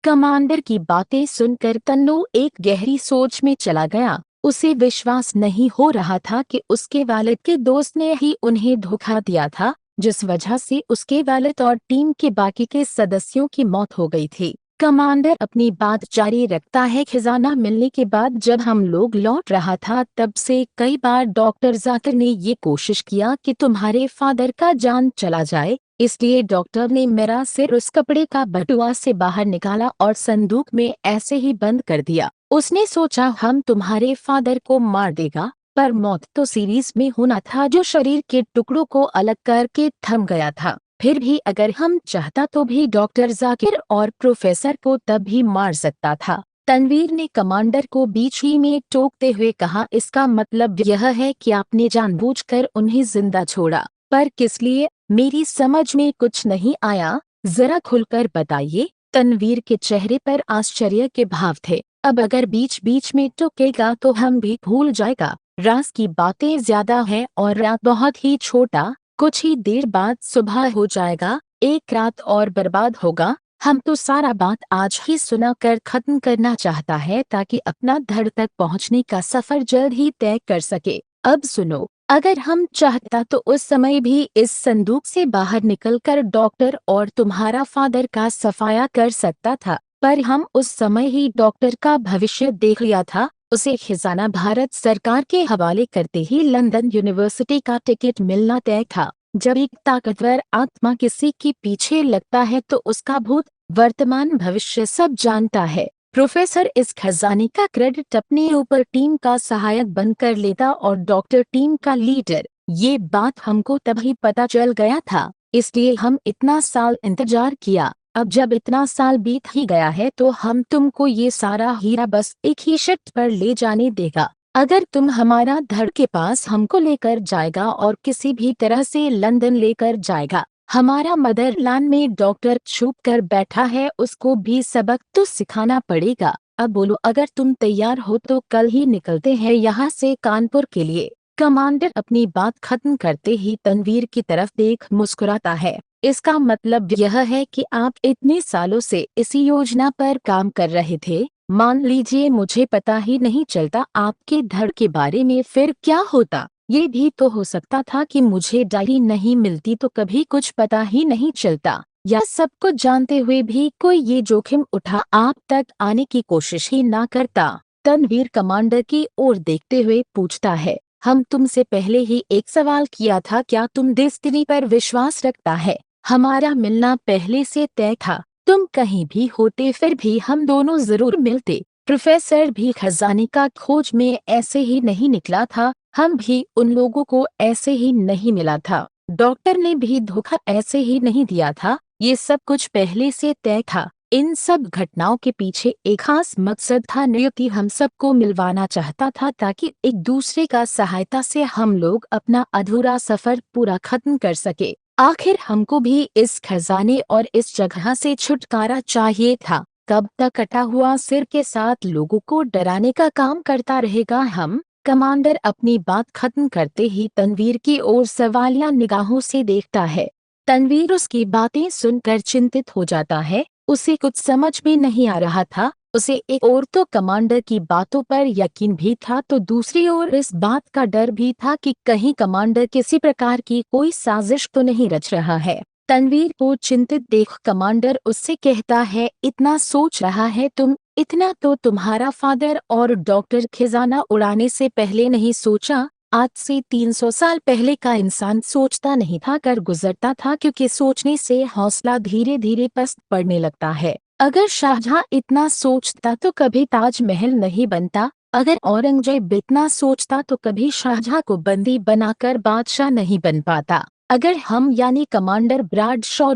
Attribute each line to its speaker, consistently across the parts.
Speaker 1: Commander की बातें सुनकर तन्नू एक गहरी सोच में चला गया। उसे विश्वास नहीं हो रहा था कि उसके वालिद के दोस्त ने ही उन्हें धोखा दिया था, जिस वजह से उसके वालिद और टीम के बाकी के सदस्यों की मौत हो गई थी। कमांडर अपनी बात जारी रखता है। खजाना मिलने के बाद जब हम लोग लौट रहा था तब से कई बार डॉक्टर जाकिर ने ये कोशिश किया कि तुम्हारे फादर का जान चला जाए, इसलिए डॉक्टर ने मेरा सिर उस कपड़े का बटुआ से बाहर निकाला और संदूक में ऐसे ही बंद कर दिया। उसने सोचा हम तुम्हारे फादर को मार देगा, पर मौत तो सीरीज में होना था जो शरीर के टुकड़ों को अलग करके थम गया था। फिर भी अगर हम चाहता तो भी डॉक्टर जाकिर और प्रोफेसर को तब भी मार सकता था। तनवीर ने कमांडर को बीच ही में टोकते हुए कहा, इसका मतलब यह है कि आपने जानबूझकर उन्हें जिंदा छोड़ा, पर किस लिए? मेरी समझ में कुछ नहीं आया, जरा खुलकर बताइए। तनवीर के चेहरे पर आश्चर्य के भाव थे। अब अगर बीच बीच में टोकेगा तो हम भी भूल जाएगा। रात की बातें ज्यादा है और रात बहुत ही छोटा, कुछ ही देर बाद सुबह हो जाएगा, एक रात और बर्बाद होगा। हम तो सारा बात आज ही सुना कर खत्म करना चाहता है ताकि अपना धड़ तक पहुंचने का सफर जल्द ही तय कर सके। अब सुनो, अगर हम चाहता तो उस समय भी इस संदूक से बाहर निकलकर डॉक्टर और तुम्हारा फादर का सफाया कर सकता था, पर हम उस समय ही डॉक्टर का भविष्य देख लिया था। उसे खजाना भारत सरकार के हवाले करते ही लंदन यूनिवर्सिटी का टिकट मिलना तय था। जब एक ताकतवर आत्मा किसी के पीछे लगता है तो उसका भूत, वर्तमान, भविष्य सब जानता है। प्रोफेसर इस खजाने का क्रेडिट अपने ऊपर टीम का सहायक बनकर लेता और डॉक्टर टीम का लीडर। ये बात हमको तभी पता चल गया था, इसलिए हम इतना साल इंतजार किया। अब जब इतना साल बीत ही गया है तो हम तुमको ये सारा हीरा बस एक ही शिफ्ट पर ले जाने देगा। अगर तुम हमारा धड़ के पास हमको लेकर जाएगा और किसी भी तरह से लंदन लेकर जाएगा। हमारा मदरलैंड में डॉक्टर छुप कर बैठा है, उसको भी सबक तो सिखाना पड़ेगा। अब बोलो, अगर तुम तैयार हो तो कल ही निकलते हैं यहाँ से कानपुर के लिए। कमांडर अपनी बात खत्म करते ही तनवीर की तरफ देख मुस्कुराता है। इसका मतलब यह है कि आप इतने सालों से इसी योजना पर काम कर रहे थे। मान लीजिए मुझे पता ही नहीं चलता आपके धड़ के बारे में, फिर क्या होता? ये भी तो हो सकता था कि मुझे डायरी नहीं मिलती तो कभी कुछ पता ही नहीं चलता, या सब कुछ जानते हुए भी कोई ये जोखिम उठा आप तक आने की कोशिश ही ना करता। तनवीर कमांडर की ओर देखते हुए पूछता है, हम तुमसे पहले ही एक सवाल किया था, क्या तुम डेस्टिनी पर विश्वास रखता है? हमारा मिलना पहले से तय था, तुम कहीं भी होते फिर भी हम दोनों जरूर मिलते। प्रोफेसर भी खजाने का खोज में ऐसे ही नहीं निकला था, हम भी उन लोगों को ऐसे ही नहीं मिला था। डॉक्टर ने भी धोखा ऐसे ही नहीं दिया था। ये सब कुछ पहले से तय था। इन सब घटनाओं के पीछे एक खास मकसद था। नियति हम सबको मिलवाना चाहता था ताकि एक दूसरे का सहायता से हम लोग अपना अधूरा सफर पूरा खत्म कर सके। आखिर हमको भी इस खजाने और इस जगह से छुटकारा चाहिए था। कब तक कटा हुआ सिर के साथ लोगों को डराने का काम करता रहेगा हम? कमांडर अपनी बात खत्म करते ही तनवीर की ओर सवालिया निगाहों से देखता है। तनवीर उसकी बातें सुनकर चिंतित हो जाता है। उसे कुछ समझ में नहीं आ रहा था। उसे एक ओर तो कमांडर की बातों पर यकीन भी था तो दूसरी ओर इस बात का डर भी था कि कहीं कमांडर किसी प्रकार की कोई साजिश तो नहीं रच रहा है। तनवीर को चिंतित देख कमांडर उससे कहता है, इतना सोच रहा है तुम? इतना तो तुम्हारा फादर और डॉक्टर खजाना उड़ाने से पहले नहीं सोचा। आज से 300 साल पहले का इंसान सोचता नहीं था, कर गुजरता था, क्योंकि सोचने से हौसला धीरे धीरे पस्त पड़ने लगता है। अगर शाहजहां इतना सोचता तो कभी ताजमहल नहीं बनता। अगर औरंगजेब इतना सोचता तो कभी शाहजहां को बंदी बनाकर बादशाह नहीं बन पाता। अगर हम यानी कमांडर ब्रैडशॉ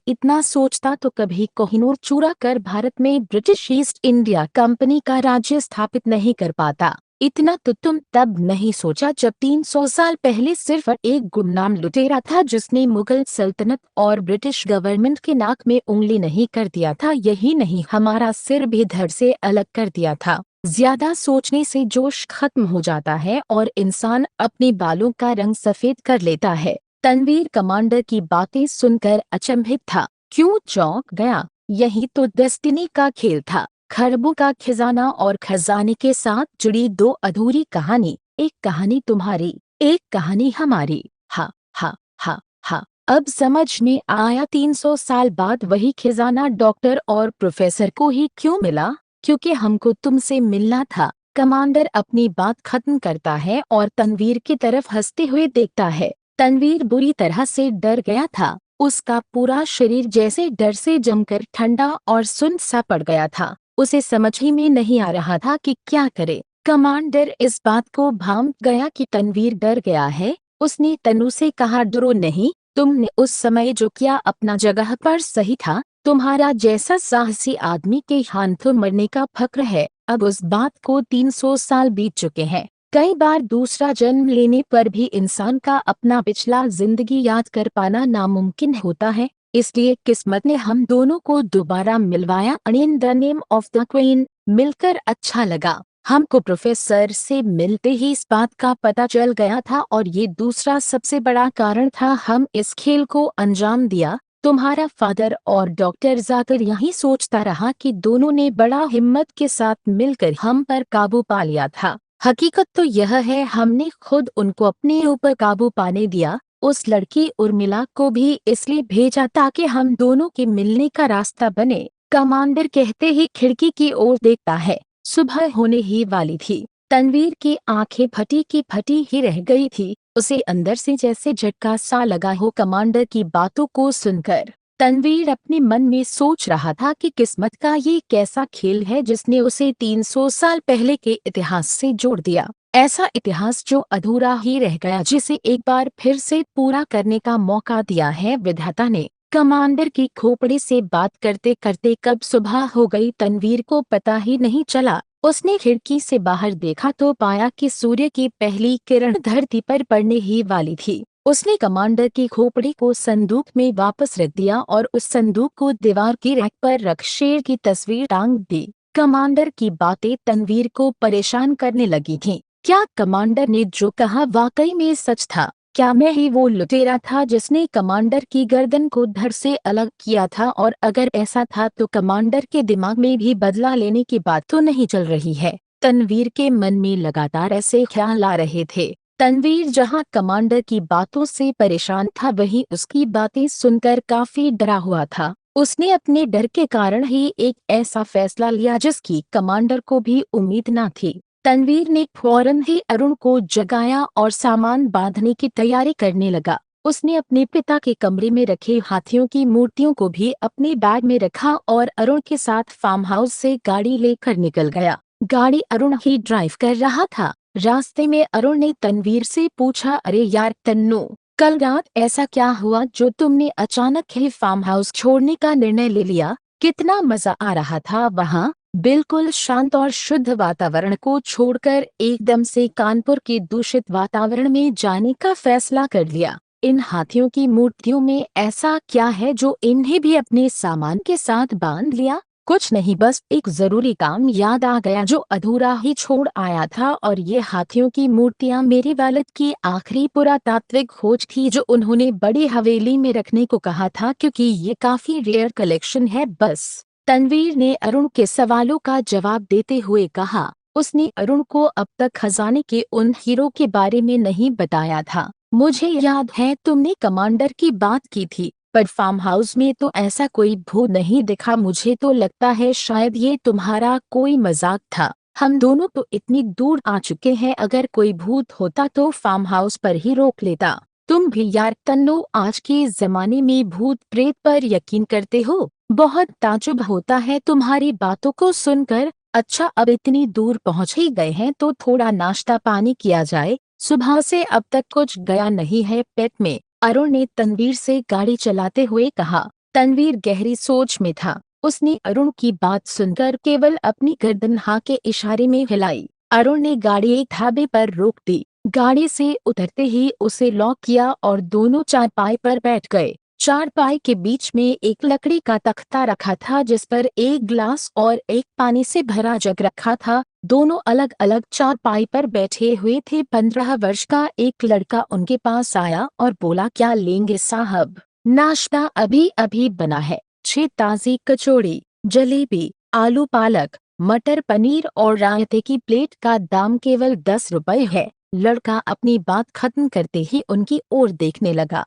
Speaker 1: इतना सोचता तो कभी कोहिनूर चुरा कर भारत में ब्रिटिश ईस्ट इंडिया कंपनी का राज्य स्थापित नहीं कर पाता। इतना तो तुम तब नहीं सोचा जब 300 साल पहले सिर्फ एक गुमनाम लुटेरा था जिसने मुगल सल्तनत और ब्रिटिश गवर्नमेंट के नाक में उंगली नहीं कर दिया था। यही नहीं, हमारा सिर भी धड़ से अलग कर दिया था। ज्यादा सोचने से जोश खत्म हो जाता है और इंसान अपने बालों का रंग सफेद कर लेता है। तनवीर कमांडर की बातें सुनकर अचंभित था। क्यों चौंक गया? यही तो डेस्टिनी का खेल था। खरबों का खजाना और खजाने के साथ जुड़ी दो अधूरी कहानी, एक कहानी तुम्हारी, एक कहानी हमारी। हा हा हा हा। अब समझ में आया 300 साल बाद वही खजाना डॉक्टर और प्रोफेसर को ही क्यों मिला, क्योंकि हमको तुमसे मिलना था। कमांडर अपनी बात खत्म करता है और तनवीर की तरफ हंसते हुए देखता है। तनवीर बुरी तरह से डर गया था। उसका पूरा शरीर जैसे डर से जमकर ठंडा और सुन्न सा पड़ गया था। उसे समझ ही में नहीं आ रहा था कि क्या करे। कमांडर इस बात को भांप गया कि तनवीर डर गया है। उसने तनु से कहा, डरो नहीं, तुमने उस समय जो किया अपना जगह पर सही था। तुम्हारा जैसा साहसी आदमी के हाथों मरने का फक्र है। अब उस बात को 300 साल बीत चुके हैं। कई बार दूसरा जन्म लेने पर भी इंसान का अपना पिछला जिंदगी याद कर पाना नामुमकिन होता है। इसलिए किस्मत ने हम दोनों को दोबारा मिलवाया। In the name of the queen. मिलकर अच्छा लगा। हमको प्रोफेसर से मिलते ही इस बात का पता चल गया था और ये दूसरा सबसे बड़ा कारण था हम इस खेल को अंजाम दिया। तुम्हारा फादर और डॉक्टर जाकर यही सोचता रहा कि दोनों ने बड़ा हिम्मत के साथ मिलकर हम पर काबू पा लिया था। हकीकत तो यह है हमने खुद उनको अपने ऊपर काबू पाने दिया। उस लड़की उर्मिला को भी इसलिए भेजा ताकि हम दोनों के मिलने का रास्ता बने। कमांडर कहते ही खिड़की की ओर देखता है। सुबह होने ही वाली थी। तनवीर की आंखें फटी की फटी ही रह गई थी। उसे अंदर से जैसे झटका सा लगा हो कमांडर की बातों को सुनकर। तनवीर अपने मन में सोच रहा था कि किस्मत का ये कैसा खेल है जिसने उसे 300 साल पहले के इतिहास से जोड़ दिया। ऐसा इतिहास जो अधूरा ही रह गया, जिसे एक बार फिर से पूरा करने का मौका दिया है विधाता ने। कमांडर की खोपड़ी से बात करते करते कब सुबह हो गई तनवीर को पता ही नहीं चला। उसने खिड़की से बाहर देखा तो पाया कि सूर्य की पहली किरण धरती पर पड़ने ही वाली थी। उसने कमांडर की खोपड़ी को संदूक में वापस रख दिया और उस संदूक को दीवार की रैक पर रख शेर की तस्वीर टांग दी। कमांडर की बातें तनवीर को परेशान करने लगी थीं। क्या कमांडर ने जो कहा वाकई में सच था? क्या मैं ही वो लुटेरा था जिसने कमांडर की गर्दन को धड़ से अलग किया था? और अगर ऐसा था तो कमांडर के दिमाग में भी बदला लेने की बात तो नहीं चल रही है? तनवीर के मन में लगातार ऐसे ख्याल आ रहे थे। तनवीर जहां कमांडर की बातों से परेशान था, वहीं उसकी बातें सुनकर काफी डरा हुआ था। उसने अपने डर के कारण ही एक ऐसा फैसला लिया जिसकी कमांडर को भी उम्मीद न थी। तनवीर ने फौरन ही अरुण को जगाया और सामान बांधने की तैयारी करने लगा। उसने अपने पिता के कमरे में रखे हाथियों की मूर्तियों को भी अपने बैग में रखा और अरुण के साथ फार्म हाउस से गाड़ी लेकर निकल गया। गाड़ी अरुण ही ड्राइव कर रहा था। रास्ते में अरुण ने तनवीर से पूछा, अरे यार तन्नू, कल रात ऐसा क्या हुआ जो तुमने अचानक ही फार्म हाउस छोड़ने का निर्णय ले लिया? कितना मजा आ रहा था वहाँ। बिल्कुल शांत और शुद्ध वातावरण को छोड़कर एकदम से कानपुर के दूषित वातावरण में जाने का फैसला कर लिया। इन हाथियों की मूर्तियों में ऐसा क्या है जो इन्हें भी अपने सामान के साथ बांध लिया? कुछ नहीं, बस एक जरूरी काम याद आ गया जो अधूरा ही छोड़ आया था। और ये हाथियों की मूर्तियां मेरे वालिद की आखिरी पुरातात्विक खोज थी जो उन्होंने बड़ी हवेली में रखने को कहा था, क्योंकि ये काफी रेयर कलेक्शन है। बस। तनवीर ने अरुण के सवालों का जवाब देते हुए कहा। उसने अरुण को अब तक खजाने के उन हीरो के बारे में नहीं बताया था। मुझे याद है तुमने कमांडर की बात की थी, पर फार्म हाउस में तो ऐसा कोई भूत नहीं दिखा। मुझे तो लगता है शायद ये तुम्हारा कोई मजाक था। हम दोनों तो इतनी दूर आ चुके हैं, अगर कोई भूत होता तो फार्म हाउस पर ही रोक लेता। तुम भी यार तन्नो, आज के जमाने में भूत प्रेत पर यकीन करते हो? बहुत ताज्जुब होता है तुम्हारी बातों को सुनकर। अच्छा, अब इतनी दूर पहुंच ही गए हैं तो थोड़ा नाश्ता पानी किया जाए। सुबह से अब तक कुछ गया नहीं है पेट में। अरुण ने तनवीर से गाड़ी चलाते हुए कहा। तनवीर गहरी सोच में था। उसने अरुण की बात सुनकर केवल अपनी गर्दन हाँ के इशारे में हिलाई। अरुण ने गाड़ी एक ढाबे पर रोक दी। गाड़ी से उतरते ही उसे लॉक किया और दोनों चारपाई पर बैठ गए। चारपाई के बीच में एक लकड़ी का तख्ता रखा था जिस पर एक गिलास और एक पानी से भरा जग रखा था। दोनों अलग अलग चारपाई पर बैठे हुए थे। 15 वर्ष का एक लड़का उनके पास आया और बोला, क्या लेंगे साहब? नाश्ता अभी अभी बना है। 6 ताज़ी कचौड़ी, जलेबी, आलू पालक, मटर पनीर और रायते की प्लेट का दाम केवल 10 रुपए है। लड़का अपनी बात खत्म करते ही उनकी ओर देखने लगा।